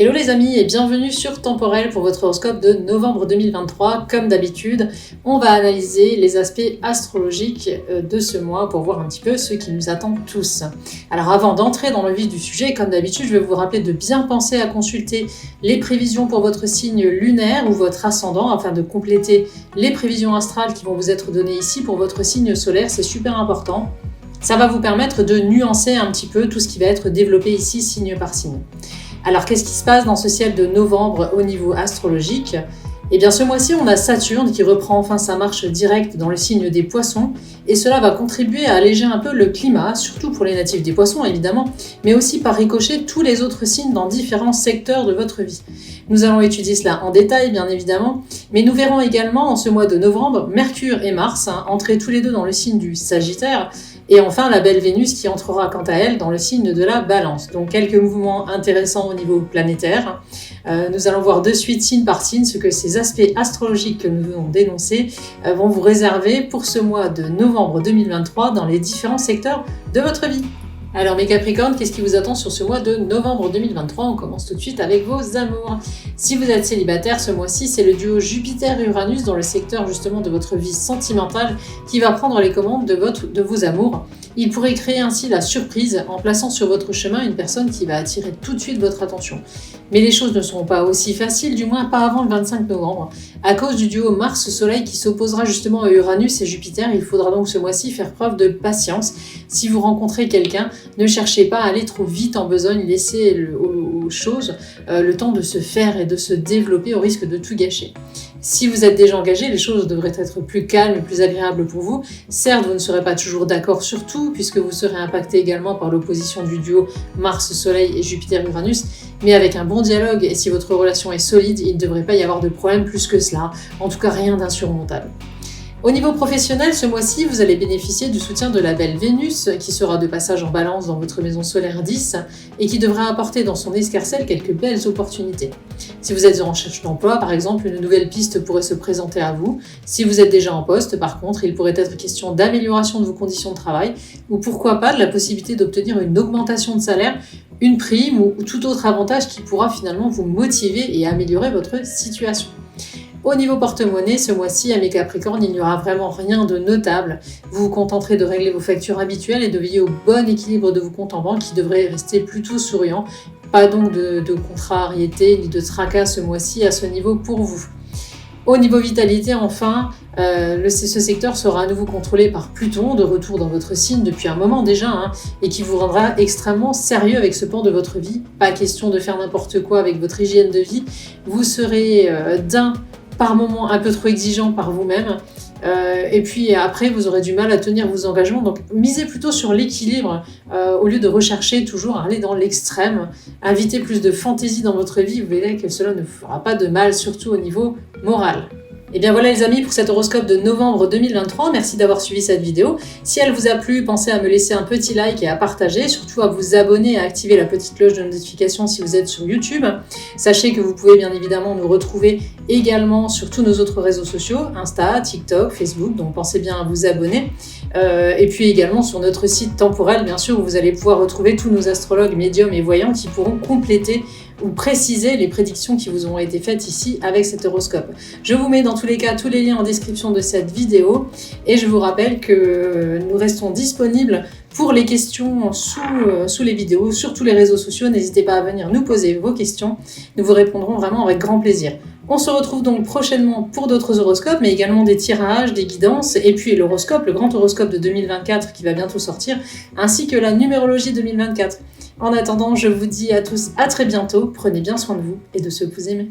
Hello les amis et bienvenue sur Temporel pour votre horoscope de novembre 2023. Comme d'habitude, on va analyser les aspects astrologiques de ce mois pour voir un petit peu ce qui nous attend tous. Alors avant d'entrer dans le vif du sujet, comme d'habitude, je vais vous rappeler de bien penser à consulter les prévisions pour votre signe lunaire ou votre ascendant afin de compléter les prévisions astrales qui vont vous être données ici pour votre signe solaire. C'est super important. Ça va vous permettre de nuancer un petit peu tout ce qui va être développé ici signe par signe. Alors qu'est-ce qui se passe dans ce ciel de novembre au niveau astrologique ? Eh bien ce mois-ci on a Saturne qui reprend enfin sa marche directe dans le signe des poissons et cela va contribuer à alléger un peu le climat, surtout pour les natifs des poissons évidemment, mais aussi par ricochet tous les autres signes dans différents secteurs de votre vie. Nous allons étudier cela en détail bien évidemment, mais nous verrons également en ce mois de novembre Mercure et Mars entrer tous les deux dans le signe du Sagittaire, et enfin la belle Vénus qui entrera quant à elle dans le signe de la Balance. Donc quelques mouvements intéressants au niveau planétaire. Nous allons voir de suite signe par signe ce que ces aspects astrologiques que nous venons d'énoncer vont vous réserver pour ce mois de novembre 2023 dans les différents secteurs de votre vie. Alors mes Capricornes, qu'est-ce qui vous attend sur ce mois de novembre 2023 ? On commence tout de suite avec vos amours. Si vous êtes célibataire, ce mois-ci, c'est le duo Jupiter-Uranus dans le secteur justement de votre vie sentimentale qui va prendre les commandes de vos amours. Il pourrait créer ainsi la surprise en plaçant sur votre chemin une personne qui va attirer tout de suite votre attention. Mais les choses ne seront pas aussi faciles, du moins pas avant le 25 novembre. À cause du duo Mars-Soleil qui s'opposera justement à Uranus et Jupiter, il faudra donc ce mois-ci faire preuve de patience. Si vous rencontrez quelqu'un, ne cherchez pas à aller trop vite en besogne, laissez aux choses le temps de se faire et de se développer au risque de tout gâcher. Si vous êtes déjà engagé, les choses devraient être plus calmes et plus agréables pour vous. Certes, vous ne serez pas toujours d'accord sur tout, puisque vous serez impacté également par l'opposition du duo Mars-Soleil et Jupiter-Uranus, mais avec un bon dialogue et si votre relation est solide, il ne devrait pas y avoir de problème plus que cela, en tout cas rien d'insurmontable. Au niveau professionnel, ce mois-ci, vous allez bénéficier du soutien de la belle Vénus, qui sera de passage en balance dans votre maison solaire 10 et qui devra apporter dans son escarcelle quelques belles opportunités. Si vous êtes en recherche d'emploi, par exemple, une nouvelle piste pourrait se présenter à vous. Si vous êtes déjà en poste, par contre, il pourrait être question d'amélioration de vos conditions de travail ou pourquoi pas de la possibilité d'obtenir une augmentation de salaire, une prime ou tout autre avantage qui pourra finalement vous motiver et améliorer votre situation. Au niveau porte-monnaie, ce mois-ci, à mes Capricornes, il n'y aura vraiment rien de notable. Vous vous contenterez de régler vos factures habituelles et de veiller au bon équilibre de vos comptes en banque qui devraient rester plutôt souriants. Pas donc de contrariété ni de tracas ce mois-ci à ce niveau pour vous. Au niveau vitalité, enfin, ce secteur sera à nouveau contrôlé par Pluton, de retour dans votre signe depuis un moment déjà, et qui vous rendra extrêmement sérieux avec ce pan de votre vie. Pas question de faire n'importe quoi avec votre hygiène de vie. Vous serez par moment un peu trop exigeant par vous-même. Et puis après, vous aurez du mal à tenir vos engagements. Donc, misez plutôt sur l'équilibre au lieu de rechercher toujours à aller dans l'extrême. Invitez plus de fantaisie dans votre vie. Vous verrez que cela ne fera pas de mal, surtout au niveau moral. Et bien voilà les amis pour cet horoscope de novembre 2023, merci d'avoir suivi cette vidéo. Si elle vous a plu, pensez à me laisser un petit like et à partager, surtout à vous abonner et à activer la petite cloche de notification si vous êtes sur YouTube. Sachez que vous pouvez bien évidemment nous retrouver également sur tous nos autres réseaux sociaux, Insta, TikTok, Facebook, donc pensez bien à vous abonner. Et puis également sur notre site Temporel, bien sûr, où vous allez pouvoir retrouver tous nos astrologues, médiums et voyants qui pourront compléter ou préciser les prédictions qui vous ont été faites ici avec cet horoscope. Je vous mets dans tous les cas tous les liens en description de cette vidéo et je vous rappelle que nous restons disponibles pour les questions sous les vidéos, sur tous les réseaux sociaux. N'hésitez pas à venir nous poser vos questions, nous vous répondrons vraiment avec grand plaisir. On se retrouve donc prochainement pour d'autres horoscopes, mais également des tirages, des guidances, et puis l'horoscope, le grand horoscope de 2024 qui va bientôt sortir, ainsi que la numérologie 2024. En attendant, je vous dis à tous à très bientôt, prenez bien soin de vous et de ceux que vous aimez.